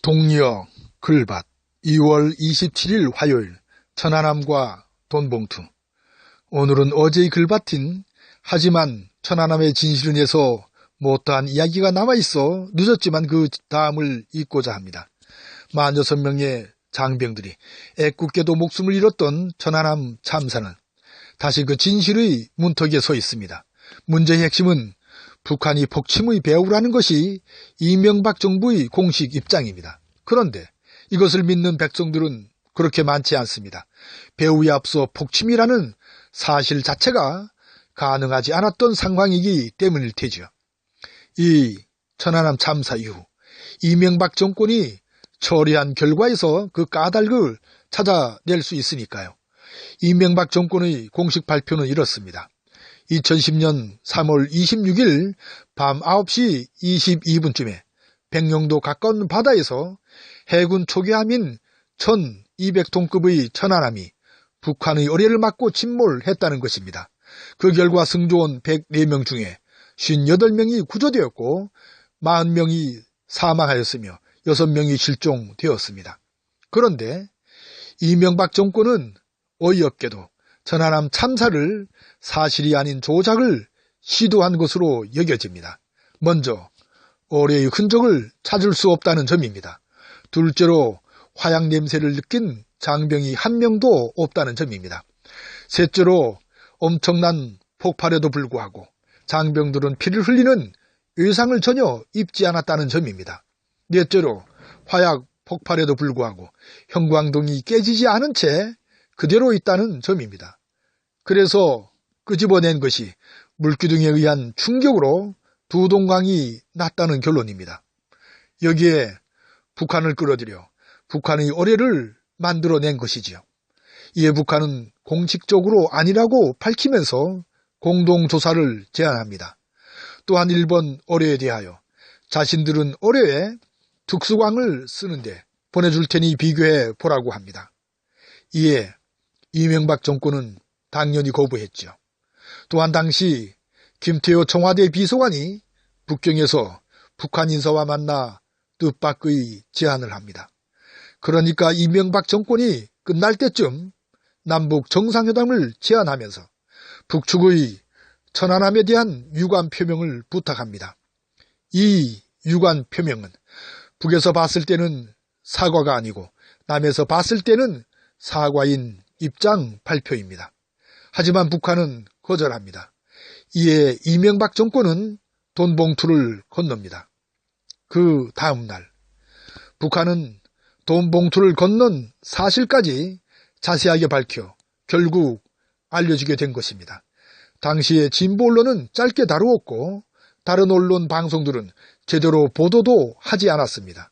동리역 글밭 2월 27일 화요일 천안함과 돈봉투. 오늘은 어제의 글밭인 하지만 천안함의 진실을 내서 못다한 이야기가 남아있어 늦었지만 그 다음을 읽고자 합니다. 46명의 장병들이 애꿎게도 목숨을 잃었던 천안함 참사는 다시 그 진실의 문턱에 서 있습니다. 문제의 핵심은 북한이 폭침의 배후라는 것이 이명박 정부의 공식 입장입니다. 그런데 이것을 믿는 백성들은 그렇게 많지 않습니다. 배후에 앞서 폭침이라는 사실 자체가 가능하지 않았던 상황이기 때문일 테죠. 이 천안함 참사 이후 이명박 정권이 처리한 결과에서 그 까닭을 찾아낼 수 있으니까요. 이명박 정권의 공식 발표는 이렇습니다. 2010년 3월 26일 밤 9시 22분쯤에 백령도 가까운 바다에서 해군 초계함인 1200톤급의 천안함이 북한의 어뢰를 맞고 침몰했다는 것입니다. 그 결과 승조원 104명 중에 58명이 구조되었고 40명이 사망하였으며 6명이 실종되었습니다. 그런데 이명박 정권은 어이없게도 천안함 참사를 사실이 아닌 조작을 시도한 것으로 여겨집니다. 먼저 어뢰의 흔적을 찾을 수 없다는 점입니다. 둘째로 화약 냄새를 느낀 장병이 한 명도 없다는 점입니다. 셋째로 엄청난 폭발에도 불구하고 장병들은 피를 흘리는 의상을 전혀 입지 않았다는 점입니다. 넷째로 화약 폭발에도 불구하고 형광등이 깨지지 않은 채 그대로 있다는 점입니다. 그래서 끄집어낸 것이 물기둥에 의한 충격으로 두 동강이 났다는 결론입니다. 여기에 북한을 끌어들여 북한의 어뢰를 만들어낸 것이지요. 이에 북한은 공식적으로 아니라고 밝히면서 공동조사를 제안합니다. 또한 일본 어뢰에 대하여 자신들은 어뢰에 특수광을 쓰는데 보내줄 테니 비교해 보라고 합니다. 이에 이명박 정권은 당연히 거부했죠. 또한 당시 김태호 청와대 비서관이 북경에서 북한 인사와 만나 뜻밖의 제안을 합니다. 그러니까 이명박 정권이 끝날 때쯤 남북 정상회담을 제안하면서 북측의 천안함에 대한 유감 표명을 부탁합니다. 이 유감 표명은 북에서 봤을 때는 사과가 아니고 남에서 봤을 때는 사과인 입장 발표입니다. 하지만 북한은 거절합니다. 이에 이명박 정권은 돈봉투를 건넙니다. 그 다음 날 북한은 돈봉투를 건넌 사실까지 자세하게 밝혀 결국 알려지게 된 것입니다. 당시에 진보 언론은 짧게 다루었고 다른 언론 방송들은 제대로 보도도 하지 않았습니다.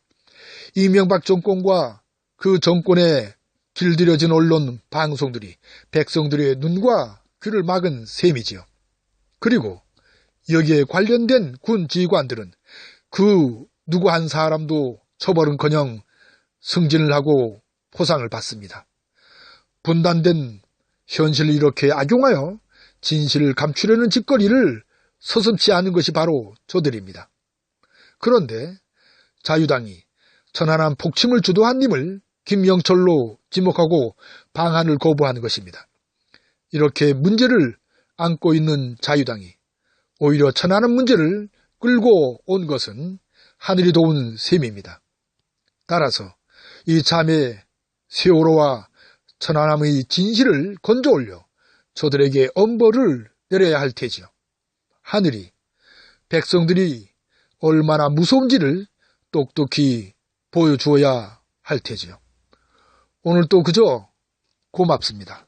이명박 정권과 그 정권에 길들여진 언론 방송들이 백성들의 눈과 귀를 막은 셈이지요. 그리고 여기에 관련된 군 지휘관들은 그 누구 한 사람도 처벌은커녕 승진을 하고 포상을 받습니다. 분단된 현실을 이렇게 악용하여 진실을 감추려는 짓거리를 서슴지 않은 것이 바로 저들입니다. 그런데 자유당이 천안함 폭침을 주도한 님을 김영철로 지목하고 방한을 거부하는 것입니다. 이렇게 문제를 안고 있는 자유당이 오히려 천안함 문제를 끌고 온 것은 하늘이 도운 셈입니다. 따라서 이참에 세월호와 천안함의 진실을 건져 올려 저들에게 엄벌을 내려야 할 테지요. 하늘이 백성들이 얼마나 무서운지를 똑똑히 보여주어야 할 테지요. 오늘 또 그저 고맙습니다.